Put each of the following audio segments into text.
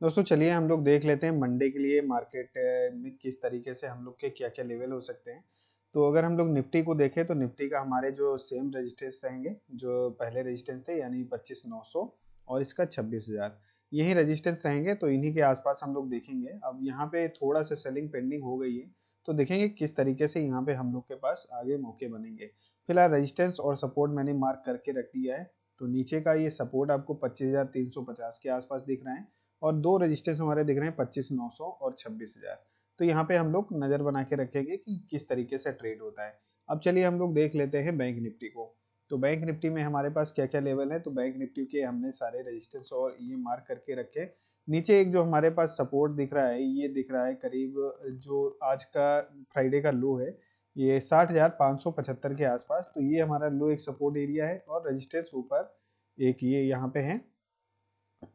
दोस्तों चलिए हम लोग देख लेते हैं मंडे के लिए मार्केट में किस तरीके से हम लोग के क्या-क्या लेवल हो सकते हैं। तो अगर हम लोग निफ्टी को देखें तो निफ्टी का हमारे जो सेम रेजिस्टेंस रहेंगे, जो पहले रेजिस्टेंस थे यानी 25,900 और इसका 26,000 यही रेजिस्टेंस रहेंगे, तो इन्हीं के आसपास हम लोग देखेंगे। अब यहाँ पे थोड़ा सा सेलिंग पेंडिंग हो गई है, तो देखेंगे किस तरीके से यहाँ पे हम लोग के पास आगे मौके बनेंगे। फिलहाल रेजिस्टेंस और सपोर्ट मैंने मार्क करके रख दिया है। तो नीचे का ये सपोर्ट आपको 25,350 के आसपास दिख रहा है और दो रजिस्टर्स हमारे दिख रहे हैं 25,900 और 26,000। तो यहाँ पे हम लोग नज़र बना के रखेंगे कि किस तरीके से ट्रेड होता है। अब चलिए हम लोग देख लेते हैं बैंक निफ्टी को। तो बैंक निफ्टी में हमारे पास क्या क्या लेवल है, तो बैंक निफ्टी के हमने सारे रजिस्टेंस और ये मार्क करके रखे। नीचे एक जो हमारे पास सपोर्ट दिख रहा है, ये दिख रहा है करीब जो आज का फ्राइडे का लो है, ये 60,575 के आसपास। तो ये हमारा लो एक सपोर्ट एरिया है और रजिस्टेंस ऊपर एक ये यहाँ पे है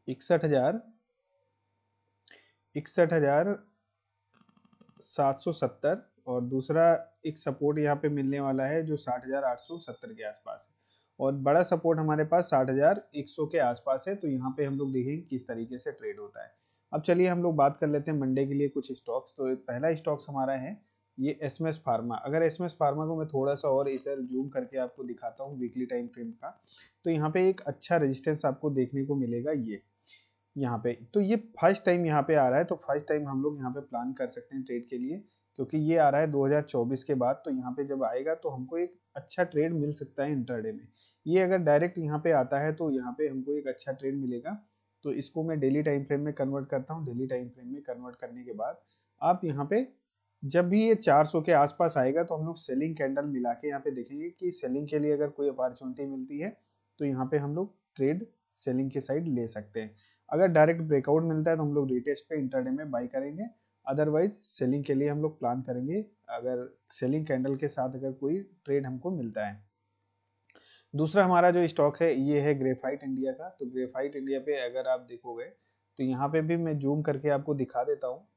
61,770 और दूसरा एक सपोर्ट यहाँ पे मिलने वाला है जो 60,870 के आसपास है और बड़ा सपोर्ट हमारे पास 60,100 के आसपास है। तो यहाँ पे हम लोग देखेंगे किस तरीके से ट्रेड होता है। अब चलिए हम लोग बात कर लेते हैं मंडे के लिए कुछ स्टॉक्स। तो पहला स्टॉक्स हमारा है ये एसएमएस फार्मा। अगर एसएमएस फार्मा को मैं थोड़ा सा और इसे जूम करके आपको दिखाता हूँ वीकली टाइम फ्रेम का, तो यहाँ पे एक अच्छा रेजिस्टेंस आपको देखने को मिलेगा ये यहाँ पे। तो ये फर्स्ट टाइम यहाँ पे आ रहा है, तो फर्स्ट टाइम हम लोग यहाँ पे प्लान कर सकते हैं ट्रेड के लिए, क्योंकि ये आ रहा है 2024 के बाद। तो यहाँ पे जब आएगा तो हमको एक अच्छा ट्रेड मिल सकता है इंट्राडे में। ये अगर डायरेक्ट यहाँ पे आता है तो यहाँ पे हमको एक अच्छा ट्रेड मिलेगा। तो इसको मैं डेली टाइम फ्रेम में कन्वर्ट करता हूँ। डेली टाइम फ्रेम में कन्वर्ट करने के बाद आप यहाँ पे जब भी ये 400 के आसपास आएगा तो हम लोग सेलिंग कैंडल मिला के यहाँ पे देखेंगे कि सेलिंग के लिए अगर कोई अपॉर्चुनिटी मिलती है तो यहाँ पे हम लोग ट्रेड सेलिंग की साइड ले सकते हैं। अगर डायरेक्ट ब्रेकआउट मिलता है तो हम लोग रिटेस्ट पे इंटरडे में बाई करेंगे, अदरवाइज सेलिंग के लिए हम लोग प्लान करेंगे अगर सेलिंग कैंडल के साथ अगर कोई ट्रेड हमको मिलता है। दूसरा हमारा जो स्टॉक है ये है ग्रेफाइट इंडिया का। तो ग्रेफाइट इंडिया पे अगर आप देखोगे तो यहाँ पे भी मैं जूम करके आपको दिखा देता हूँ,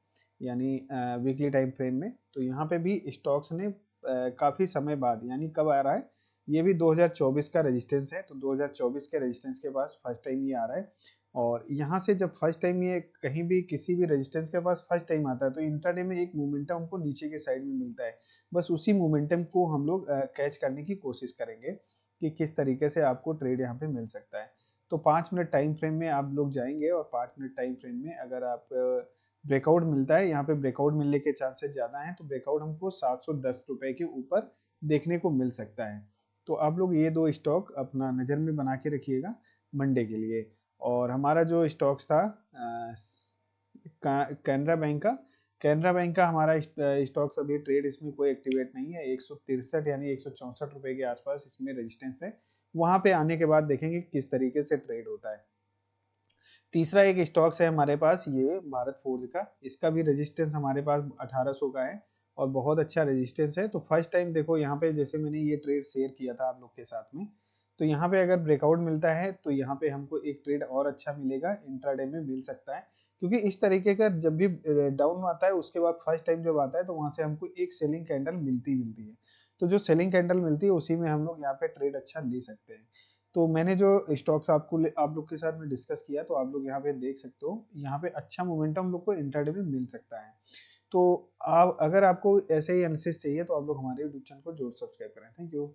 यानी वीकली टाइम फ्रेम में। तो यहाँ पे भी स्टॉक्स ने काफ़ी समय बाद, यानी कब आ रहा है, ये भी 2024 का रेजिस्टेंस है। तो 2024 के रेजिस्टेंस के पास फर्स्ट टाइम ये आ रहा है और यहाँ से जब फर्स्ट टाइम ये कहीं भी किसी भी रेजिस्टेंस के पास फर्स्ट टाइम आता है तो इंट्राडे में एक मोमेंटम हमको नीचे के साइड में मिलता है। बस उसी मोमेंटम को हम लोग कैच करने की कोशिश करेंगे कि किस तरीके से आपको ट्रेड यहाँ पे मिल सकता है। तो 5 मिनट टाइम फ्रेम में आप लोग जाएंगे और 5 मिनट टाइम फ्रेम में अगर आप ब्रेकआउट मिलता है, यहाँ पे ब्रेकआउट मिलने के चांसेस ज़्यादा हैं, तो ब्रेकआउट हमको 710 रुपए के ऊपर देखने को मिल सकता है। तो आप लोग ये दो स्टॉक अपना नज़र में बना के रखिएगा मंडे के लिए। और हमारा जो स्टॉक्स था कैनरा बैंक का, कैनरा बैंक का हमारा स्टॉक्स अभी ट्रेड इसमें कोई एक्टिवेट नहीं है। 163 यानी 164 रुपए के आसपास इसमें रेजिस्टेंस है। वहां पे आने के बाद देखेंगे किस तरीके से ट्रेड होता है। तीसरा एक स्टॉक्स है हमारे पास ये भारत फोर्ज का। इसका भी रेजिस्टेंस हमारे पास 1800 का है और बहुत अच्छा रेजिस्टेंस है। तो फर्स्ट टाइम देखो यहाँ पे जैसे मैंने ये ट्रेड शेयर किया था आप लोग के साथ में, तो यहाँ पे अगर ब्रेकआउट मिलता है तो यहाँ पे हमको एक ट्रेड और अच्छा मिलेगा, इंट्राडे में मिल सकता है। क्योंकि इस तरीके का जब भी डाउन आता है उसके बाद फर्स्ट टाइम जब आता है तो वहां से हमको एक सेलिंग कैंडल मिलती है। तो जो सेलिंग कैंडल मिलती है उसी में हम लोग यहाँ पे ट्रेड अच्छा ले सकते हैं। तो मैंने जो स्टॉक्स आप लोग के साथ में डिस्कस किया, तो आप लोग यहाँ पे देख सकते हो, यहाँ पे अच्छा मोमेंटम लोग को इंट्राडे में मिल सकता है। तो आप अगर आपको ऐसे ही एनालिसिस चाहिए तो आप लोग हमारे यूट्यूब चैनल को जरूर सब्सक्राइब करें। Thank you.